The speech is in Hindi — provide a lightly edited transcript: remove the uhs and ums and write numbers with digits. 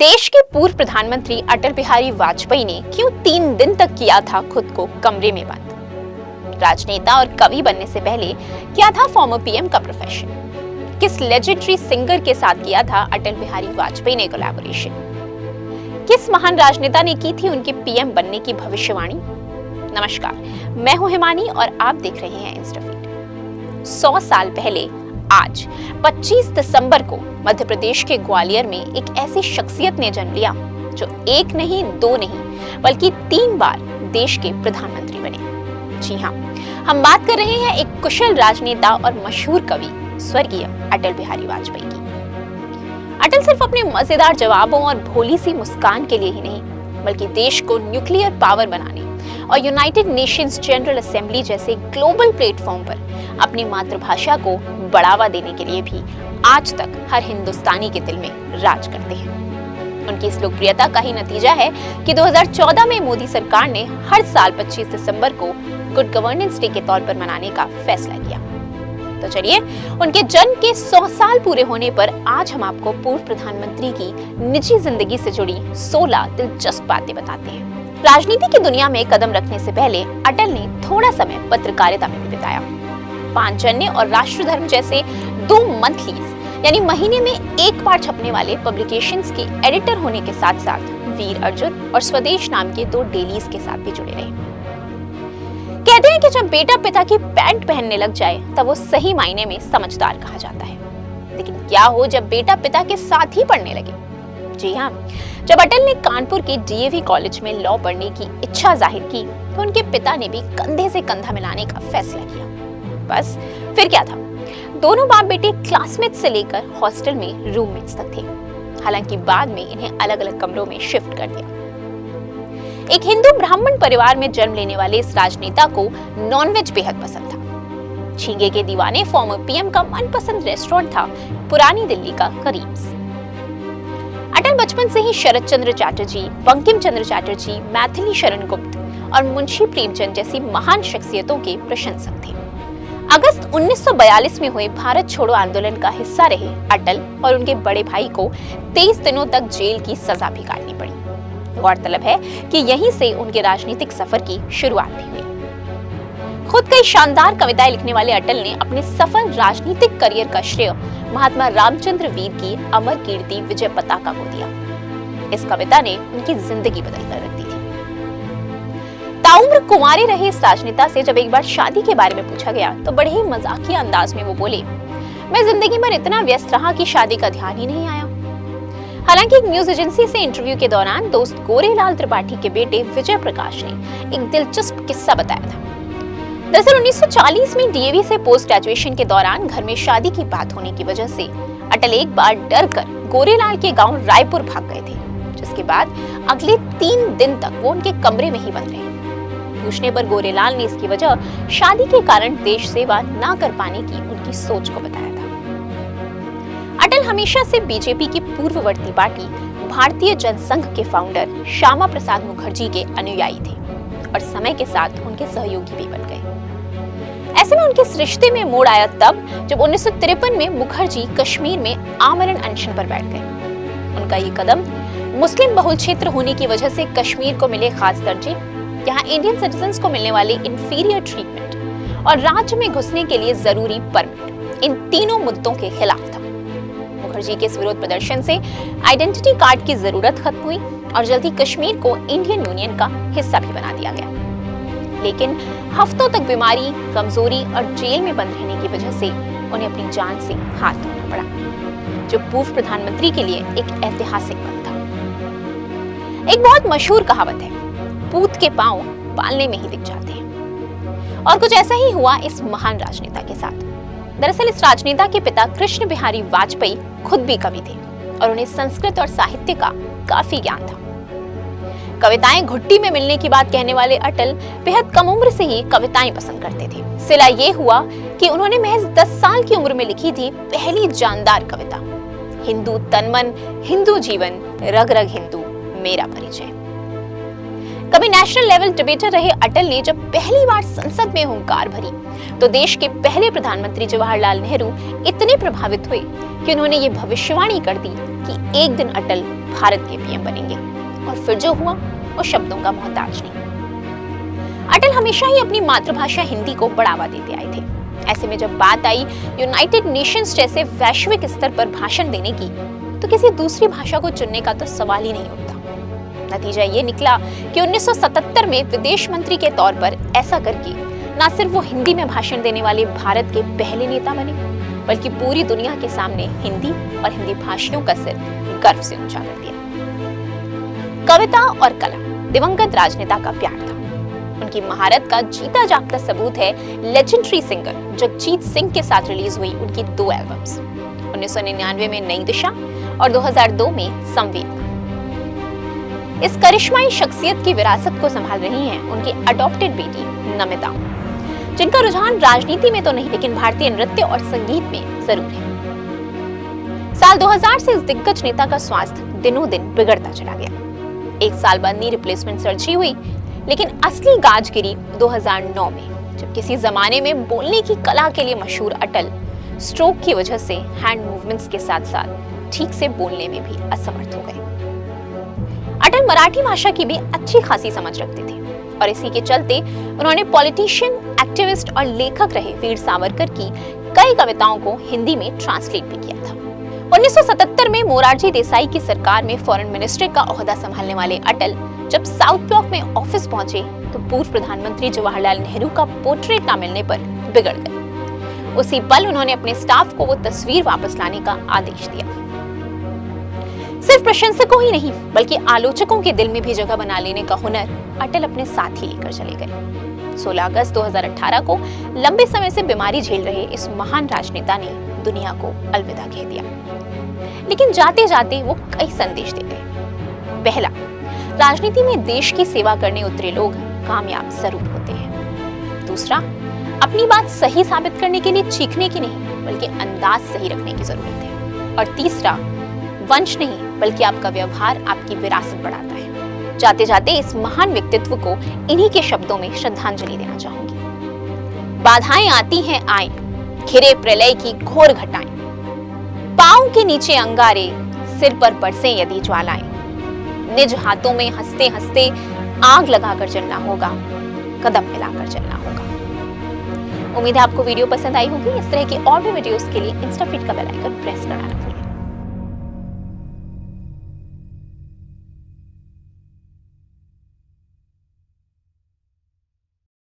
देश के पूर्व प्रधानमंत्री अटल बिहारी वाजपेयी ने क्यों 3 दिन तक किया था खुद को कमरे में बंद? राजनेता और कवि बनने से पहले क्या था फॉर्मर पीएम का प्रोफेशन? किस लेजेंडरी सिंगर के साथ किया था अटल बिहारी वाजपेयी ने कोलैबोरेशन? किस महान राजनेता ने की थी उनके पीएम बनने की भविष्यवाणी? नमस्कार, मैं हूं हिमानी और आप देख रहे हैं इंस्टाफीड। 100 साल पहले आज 25 दिसंबर को मध्य प्रदेश के ग्वालियर में एक ऐसी शख्सियत ने जन्म लिया जो एक नहीं, दो नहीं, बल्कि 3 बार देश के प्रधानमंत्री बने। जी हाँ, हम बात कर रहे हैं एक कुशल राजनेता और मशहूर कवि स्वर्गीय अटल बिहारी वाजपेयी की। अटल सिर्फ अपने मजेदार जवाबों और भोली सी मुस्कान के लिए ही नहीं, बल्कि देश को न्यूक्लियर पावर बनाने और यूनाइटेड नेशंस जनरल असेंबली जैसे ग्लोबल प्लेटफॉर्म पर अपनी मातृभाषा को बढ़ावा देने के लिए भी आज तक हर हिंदुस्तानी के दिल में राज करते हैं। उनकी इस लोकप्रियता का ही नतीजा है कि 2014 में मोदी सरकार ने हर साल 25 दिसंबर को गुड गवर्नेंस डे के तौर पर मनाने का फैसला किया। तो चलिए, उनके जन्म के 100 साल पूरे होने पर आज हम आपको पूर्व प्रधानमंत्री की निजी जिंदगी से जुड़ी 16 दिलचस्प बातें बताते हैं। राजनीति की दुनिया में कदम रखने से पहले अटल ने थोड़ा समय पत्रकारिता में भी बिताया। पांचजन्य और राष्ट्रधर्म जैसे 2 मंथलीज यानी महीने में एक बार छपने वाले पब्लिकेशंस के एडिटर होने के साथ साथ वीर अर्जुन और स्वदेश नाम के 2 डेलीज के साथ भी जुड़े रहे। कहते हैं कि जब बेटा पिता की पैंट पहनने लग जाए तब वो सही मायने में समझदार कहा जाता है। लेकिन क्या हो जब बेटा पिता के साथ ही पढ़ने लगे? जी हाँ, जब अटल ने कानपुर के डीएवी कॉलेज में लॉ पढ़ने की इच्छा जाहिर की तो उनके पिता ने भी कंधे से कंधा मिलाने का फैसला किया। बस फिर क्या था, दोनों बाप बेटे क्लासमेट से लेकर हॉस्टल में रूममेट्स तक थे। हालांकि बाद में इन्हें अलग अलग कमरों में शिफ्ट कर दिया। एक हिंदू ब्राह्मण परिवार में जन्म लेने वाले इस राजनेता को नॉनवेज बेहद पसंद था। झींगे के दीवाने फॉर्मर पीएम का मनपसंद रेस्टोरेंट था पुरानी दिल्ली का करीम्स। अटल बचपन से ही शरद चंद्र चैटर्जी, बंकिम चंद्र चैटर्जी, मैथिली शरण गुप्त और मुंशी प्रेमचंद जैसी महान शख्सियतों के प्रशंसक थे। अगस्त 1942 में हुए भारत छोड़ो आंदोलन का हिस्सा रहे अटल और उनके बड़े भाई को 23 दिनों तक जेल की सजा भी काटनी पड़ी। गौरतलब है कि यहीं से उनके राजनीतिक सफर की शुरुआत भी हुई। खुद कई शानदार कविताएं लिखने वाले अटल ने अपने सफल राजनीतिक करियर का श्रेय महात्मा रामचंद्र वीर की अमर कीर्ति विजय पताका को दिया। इस कविता ने उनकी जिंदगी बदलकर रख दी थी। ताउम्र कुंवारे रहे इस राजनेता से जब एक बार शादी के बारे में पूछा गया तो बड़े ही मजाकिया अंदाज में वो बोले, मैं जिंदगी भर इतना व्यस्त रहा कि शादी का ध्यान ही नहीं आया। हालांकि एक न्यूज एजेंसी से इंटरव्यू के दौरान दोस्त गोरेलाल त्रिपाठी के बेटे विजय प्रकाश ने एक दिलचस्प किस्सा बताया था। दरअसल 1940 में डीएवी से पोस्ट ग्रेजुएशन के दौरान घर में शादी की बात होने की वजह से अटल एक बार डर कर गोरेलाल के गांव रायपुर भाग गए थे, जिसके बाद अगले 3 दिन तक वो उनके कमरे में ही बंद रहे। पूछने पर गोरेलाल ने इसकी वजह शादी के कारण देश सेवा न कर पाने की उनकी सोच को बताया था। अटल हमेशा से बीजेपी की पूर्ववर्ती पार्टी भारतीय जनसंघ के फाउंडर श्यामा प्रसाद मुखर्जी के अनुयायी थे और समय के साथ उनके सहयोगी भी बन गए। ऐसे में उनके इस रिश्ते में मोड़ आया तब जब 1953 में मुखर्जी कश्मीर में आमरण अनशन पर बैठ गए। उनका ये कदम मुस्लिम बहुल क्षेत्र होने की वजह से कश्मीर को मिले खास दर्जे, यहाँ इंडियन सिटीजन्स को मिलने वाले इंफीरियर ट्रीटमेंट और राज्य में घुसने के लिए जरूरी परमिट, इन तीनों मुद्दों के खिलाफ था। मुखर्जी के इस विरोध प्रदर्शन से आइडेंटिटी कार्ड की जरूरत खत्म हुई और जल्दी कश्मीर को इंडियन यूनियन का हिस्सा भी बना दिया गया। लेकिन हफ्तों तक बीमारी, कमजोरी और जेल में बंद रहने की वजह से उन्हें अपनी जान से हाथ धोना पड़ा, जो पूर्व प्रधानमंत्री के लिए एक ऐतिहासिक पल था। एक बहुत मशहूर कहावत है, पूत के पांव पालने में ही दिख जाते हैं, और कुछ ऐसा ही हुआ इस महान राजनेता के साथ। दरअसल इस राजनेता के पिता कृष्ण बिहारी वाजपेयी खुद भी कवि थे और उन्हें संस्कृत और साहित्य का काफी ज्ञान था। कविताएं घुट्टी में मिलने की बात कहने वाले अटल बेहद कम उम्र से ही कविताएं पसंद करते थे। सिला ये हुआ कि उन्होंने महज 10 साल की उम्र में लिखी थी पहली जानदार कविता, हिंदू तन मन, हिंदू जीवन, रग रग हिंदू मेरा परिचय। कभी नेशनल लेवल डिबेटर रहे अटल ने जब पहली बार संसद में हुंकार भरी तो देश के पहले प्रधानमंत्री जवाहरलाल नेहरू इतने प्रभावित हुए कि उन्होंने ये भविष्यवाणी कर दी कि एक दिन अटल भारत के पीएम बनेंगे। और फिर जो हुआ वो शब्दों का मोहताज नहीं। अटल हमेशा ही अपनी मातृभाषा हिंदी को बढ़ावा देते आए थे। ऐसे में जब बात आई यूनाइटेड नेशंस जैसे वैश्विक स्तर पर भाषण देने की तो किसी दूसरी भाषा को चुनने का तो सवाल ही नहीं उठता। नतीजा ये निकला कि 1977 में विदेश मंत्री के तौर पर ऐसा करके न सिर्फ वो हिंदी में भाषण देने वाले भारत के पहले नेता बने बल्कि पूरी दुनिया के सामने हिंदी और हिंदी भाषियों का सिर गर्व से ऊंचा कर दिया। कविता और कला दिवंगत राजनेता का प्यार था। उनकी महारत का जीता जागता सबूत है लेजेंडरी सिंगर जगजीत सिंह के साथ रिलीज हुई उनकी 2 एल्बम्स, 1999 में नई दिशा और 2002 में संवेदना। इस करिश्माई शख्सियत की विरासत को संभाल रही हैं उनकी अडॉप्टेड बेटी नमिता, जिनका रुझान राजनीति में तो नहीं लेकिन भारतीय नृत्य और संगीत में जरूर है। साल 2000 से इस दिग्गज नेता का स्वास्थ्य दिनों दिन बिगड़ता चला गया। 1 साल बाद नी रिप्लेसमेंट सर्जरी हुई, लेकिन असली गाज गिरी 2009 में जब किसी जमाने में बोलने की कला के लिए मशहूर अटल स्ट्रोक की वजह से हैंड मूवमेंट्स के साथ साथ ठीक से बोलने में भी असमर्थ हो गए। अटल मराठी भाषा की भी अच्छी खासी समझ रखते थे और इसी के चलते उन्होंने पॉलिटिशियन, एक्टिविस्ट और लेखक रहे वीर सावरकर की कई कविताओं को हिंदी में ट्रांसलेट भी किया था। 1977 में मोरारजी देसाई की सरकार में फॉरेन मिनिस्टर का ओहदा संभालने वाले अटल जब साउथ ब्लॉक में ऑफिस पहुंचे तो पूर्व प्रधानमंत्री जवाहरलाल नेहरू का पोर्ट्रेट न मिलने पर बिगड़ गए। उसी पल उन्होंने अपने स्टाफ को वो तस्वीर वापस लाने का आदेश दिया। सिर्फ प्रशंसकों ही नहीं बल्कि आलोचकों के दिल में भी जगह बना लेने का हुनर अटल अपने साथ ही लेकर चले गए। 16 अगस्त 2018 को लंबे समय से बीमारी झेल रहे इस महान राजनेता ने दुनिया को अलविदा कह दिया। लेकिन जाते जाते वो कई संदेश दे गए। पहला, राजनीति में देश की सेवा करने उतरे लोग कामयाब जरूर होते हैं। दूसरा, अपनी बात सही साबित करने के लिए चीखने की नहीं बल्कि अंदाज सही रखने की जरूरत है। और तीसरा, वंश नहीं बल्कि आपका व्यवहार आपकी विरासत बढ़ाता है। जाते जाते इस महान व्यक्तित्व को इन्हीं के शब्दों में श्रद्धांजलि देना चाहूंगी। बाधाएं आती हैं आए, घिरे प्रलय की घोर घटाएं, पांव के नीचे अंगारे, सिर पर बरसे यदि ज्वालाएं, निज हाथों में हंसते हंसते आग लगाकर चलना होगा, कदम मिलाकर चलना होगा। उम्मीद है आपको वीडियो पसंद आई होगी। इस तरह की और भी वीडियोस के लिए इंस्टा फीड का बेल आइकन प्रेस करना।